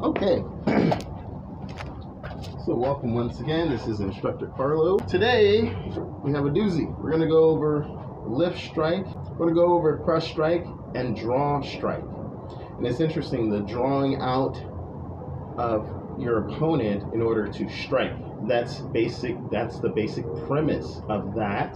Okay, so welcome once again. This is Instructor Carlo. Today we have a doozy. We're going to go over lift strike, we're going to go over press strike, and draw strike. And it's interesting, the drawing out of your opponent in order to strike. That's the basic premise of that.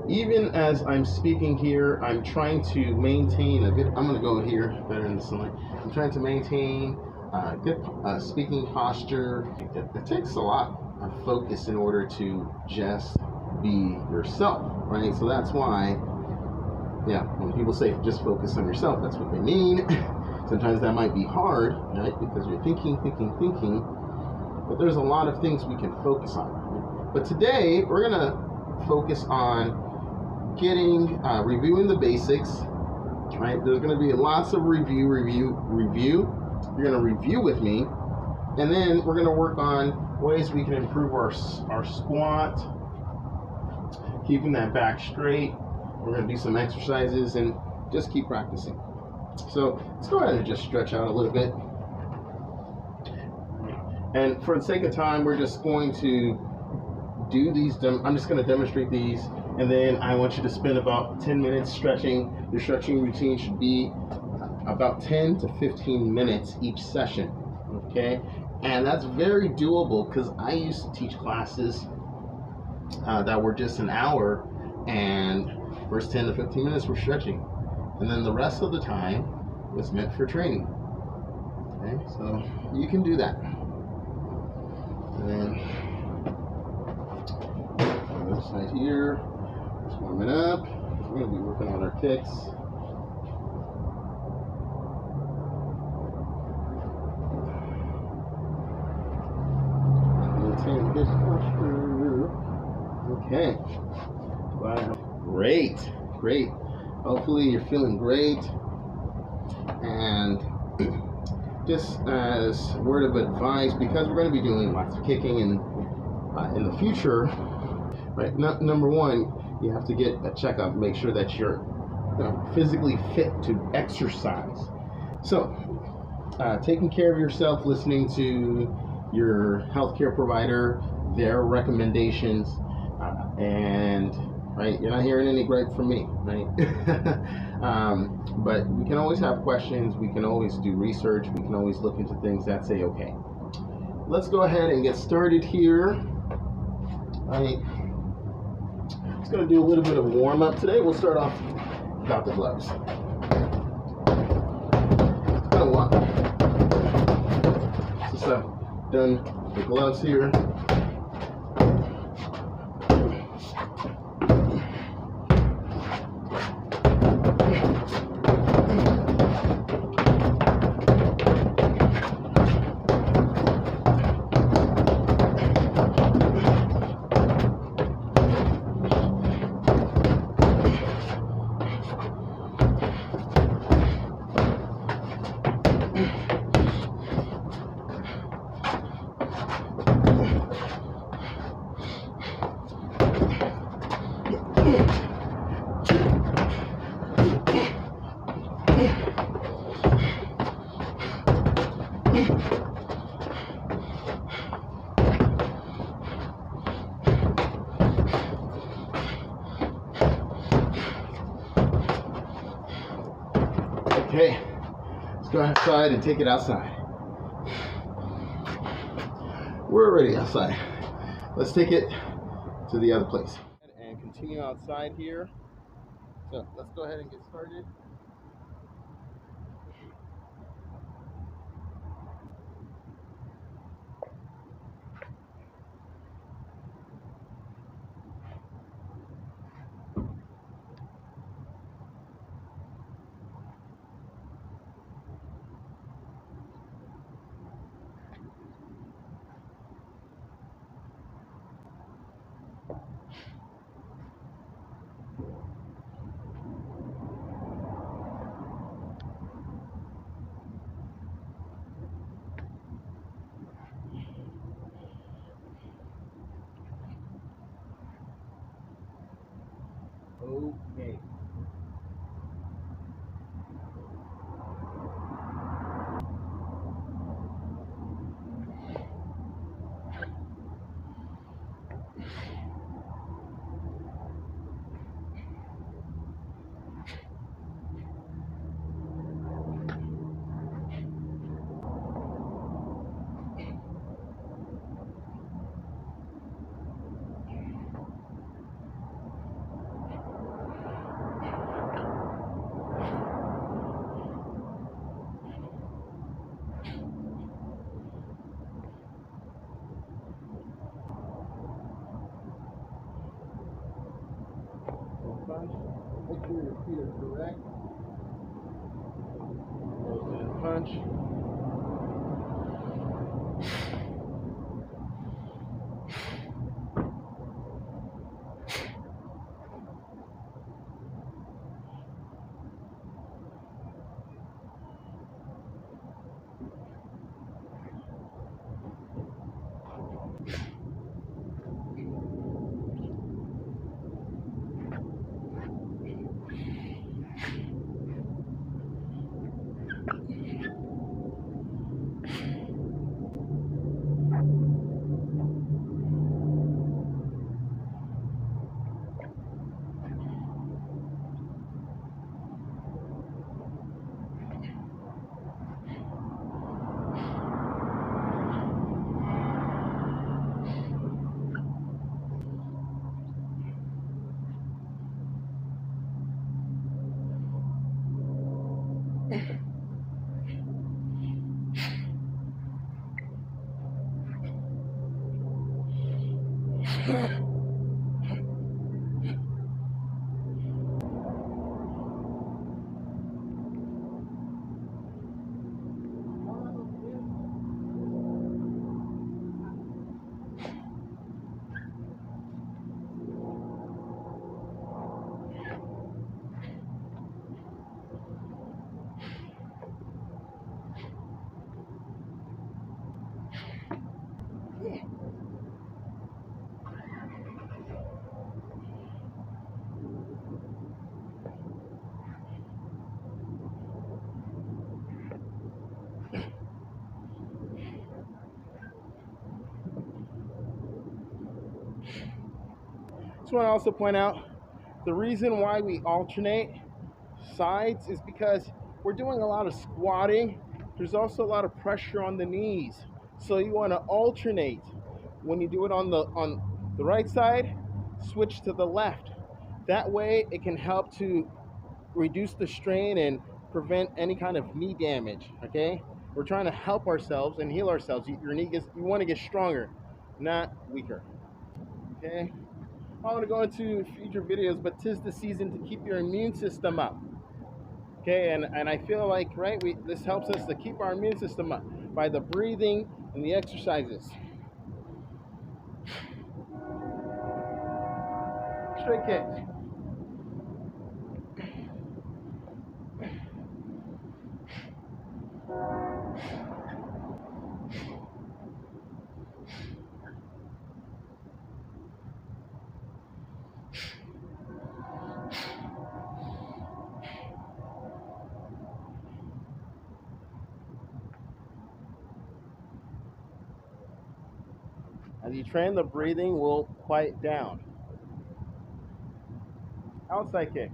Even as I'm speaking here, I'm trying to maintain a good, I'm going to go here better in the sunlight. I'm trying to maintain a good speaking posture. It takes a lot of focus in order to just be yourself, right? So that's why, yeah, when people say just focus on yourself, that's what they mean. Sometimes that might be hard, right? Because you're thinking, but there's a lot of things we can focus on. Right? But today, we're going to focus on reviewing the basics, right? There's going to be lots of review. You're going to review with me, and then we're going to work on ways we can improve our squat, keeping that back straight. We're going to do some exercises and just keep practicing. So let's go ahead and just stretch out a little bit. And for the sake of time, we're just going to do these. I'm just going to demonstrate these, and then I want you to spend about 10 minutes stretching. Your stretching routine should be about 10 to 15 minutes each session, okay? And that's very doable because I used to teach classes that were just an hour, and first 10 to 15 minutes were stretching, and then the rest of the time was meant for training. Okay, so you can do that. And then other side here, just warming up. We're going to be working on our kicks. Maintain good posture. Okay. Wow. Great. Hopefully you're feeling great. And just as a word of advice, because we're going to be doing lots of kicking in the future, right? Number one, you have to get a checkup, make sure that you're physically fit to exercise. So, taking care of yourself, listening to your healthcare provider, their recommendations, and right, you're not hearing any gripe from me, right? But we can always have questions. We can always do research. We can always look into things. That's okay. Let's go ahead and get started here. Right. Just going to do a little bit of warm up today. We'll start off without the gloves. It's been a while since I've done the gloves here. Okay, let's go outside and take it outside. We're already outside. Let's take it to the other place and continue outside here. So let's go ahead and get started. sure your feet are correct. Close and punch. Just want to also point out the reason why we alternate sides is because we're doing a lot of squatting. There's also a lot of pressure on the knees, so you want to alternate. When you do it on the right side, switch to the left. That way it can help to reduce the strain and prevent any kind of knee damage. Okay, we're trying to help ourselves and heal ourselves. Your knee gets, you want to get stronger, not weaker. Okay, I want to go into future videos, but 'tis the season to keep your immune system up. Okay, and I feel like, right, this helps us to keep our immune system up by the breathing and the exercises. Straight kicks. As you train, the breathing will quiet down. Outside kicks.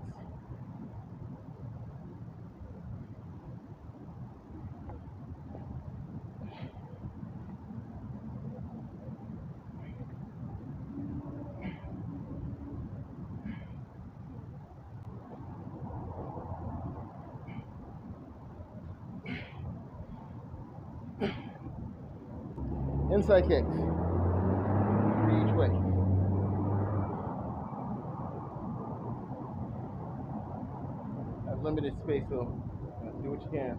Inside kicks. 3 each way. Have limited space, so do what you can.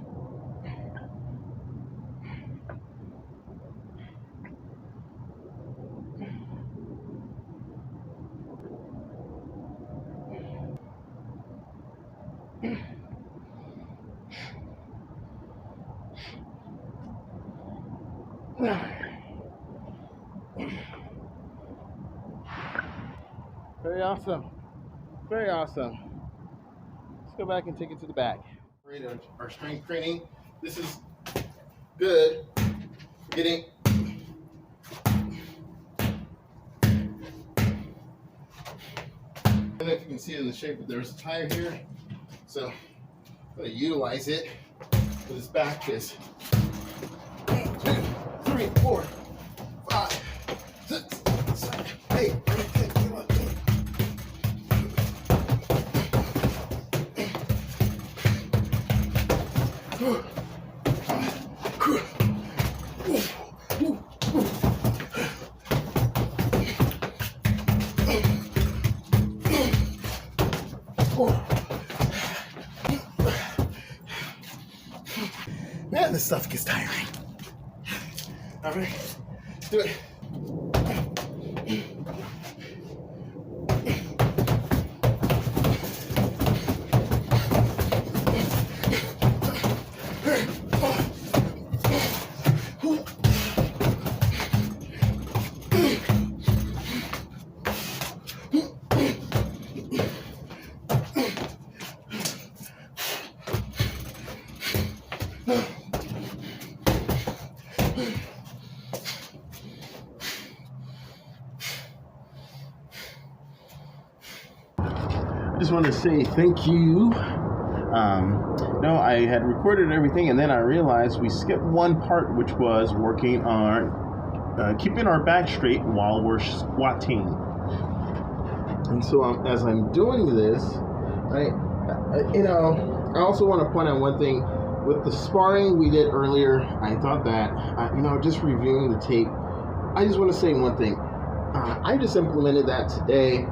Very awesome. Very awesome. Let's go back and take it to the back. Our strength training. This is good. Getting I don't know if you can see it in the shape, but there's a tire here. So I'm going to utilize it for this back kiss. 1, 2, 3, 4, 5, 6, 7, 8, 9, 10, 11. Man, this stuff gets tiring. All right, let's do it. I just want to say thank you. No, I had recorded everything, and then I realized we skipped one part, which was working on keeping our back straight while we're squatting. And so as I'm doing this, I also want to point out one thing. With the sparring we did earlier, I thought that, just reviewing the tape, I just want to say one thing. I just implemented that today,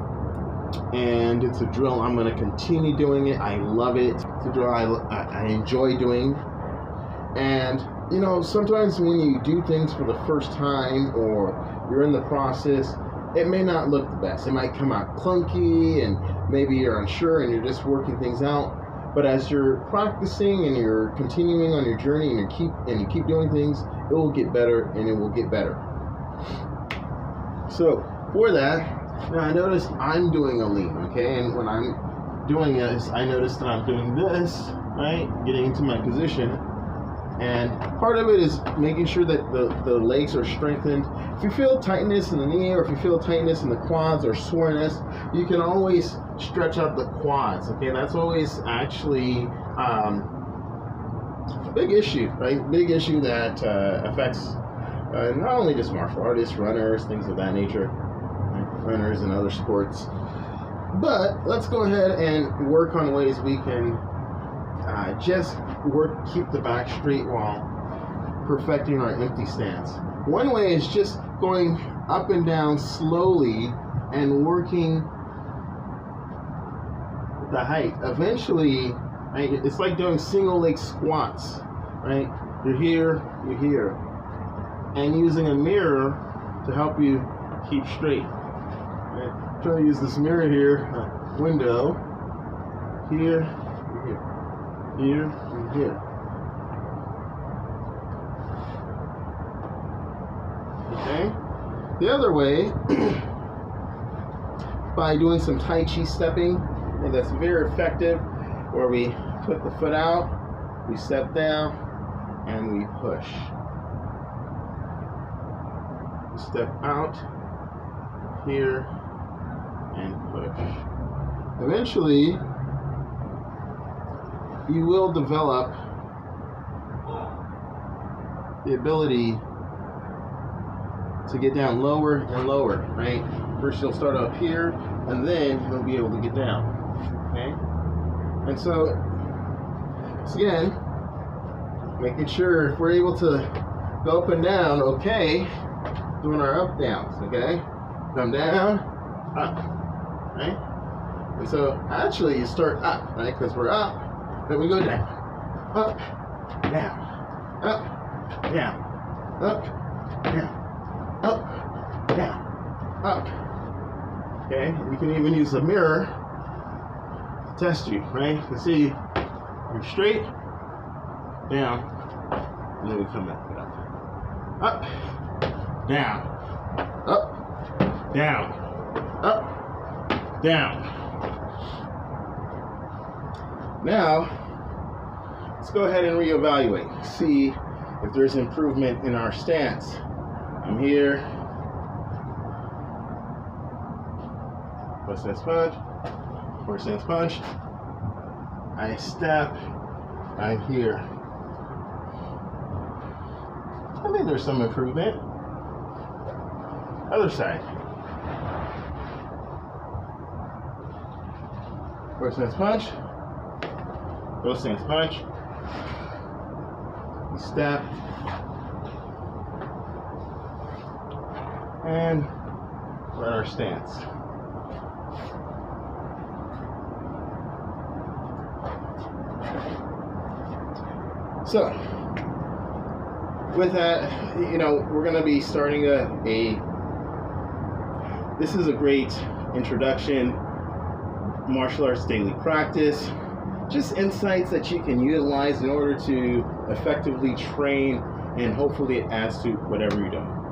and it's a drill I'm going to continue doing it. I love it. It's a drill I enjoy doing. And, sometimes when you do things for the first time or you're in the process, it may not look the best. It might come out clunky, and maybe you're unsure and you're just working things out. But as you're practicing and you're continuing on your journey and you keep doing things, it will get better and it will get better. So for that, now I noticed I'm doing a lean, okay? And when I'm doing this, I noticed that I'm doing this, right? Getting into my position. And part of it is making sure that the legs are strengthened. If you feel tightness in the knee, or if you feel tightness in the quads or soreness, you can always stretch out the quads, okay? That's always actually a big issue, right? Big issue that affects not only just martial artists, runners, things of that nature, right? Runners and other sports. But let's go ahead and work on ways we can keep the back straight while perfecting our empty stance. One way is just going up and down slowly and working the height. Eventually, right, it's like doing single leg squats, right? You're here, and using a mirror to help you keep straight. Right? I'm trying to use this mirror here, window, here, here, and here. Okay? The other way, by doing some Tai Chi stepping, and that's very effective, where we put the foot out, we step down, and we push. We step out, here, and push. Eventually, you will develop the ability to get down lower and lower, right? First you'll start up here, and then you'll be able to get down, okay? And so again, making sure if we're able to go up and down, okay, doing our up downs, okay? Come down, up, right? And so actually you start up, right? Because we're up, then we go down, up, down, up, down, up, down, up, down, up. Okay, you can even use a mirror to test you, right? You can see you're straight, down, and then we come back up, down, up, down, up, down. Now, let's go ahead and reevaluate. See if there's improvement in our stance. I'm here. First stance punch. First stance punch. I step. I'm here. I think there's some improvement. Other side. First stance punch. First stance punch. We step. And we're in our stance. So, with that, we're going to be starting this is a great introduction, martial arts daily practice, just insights that you can utilize in order to effectively train, and hopefully it adds to whatever you're doing.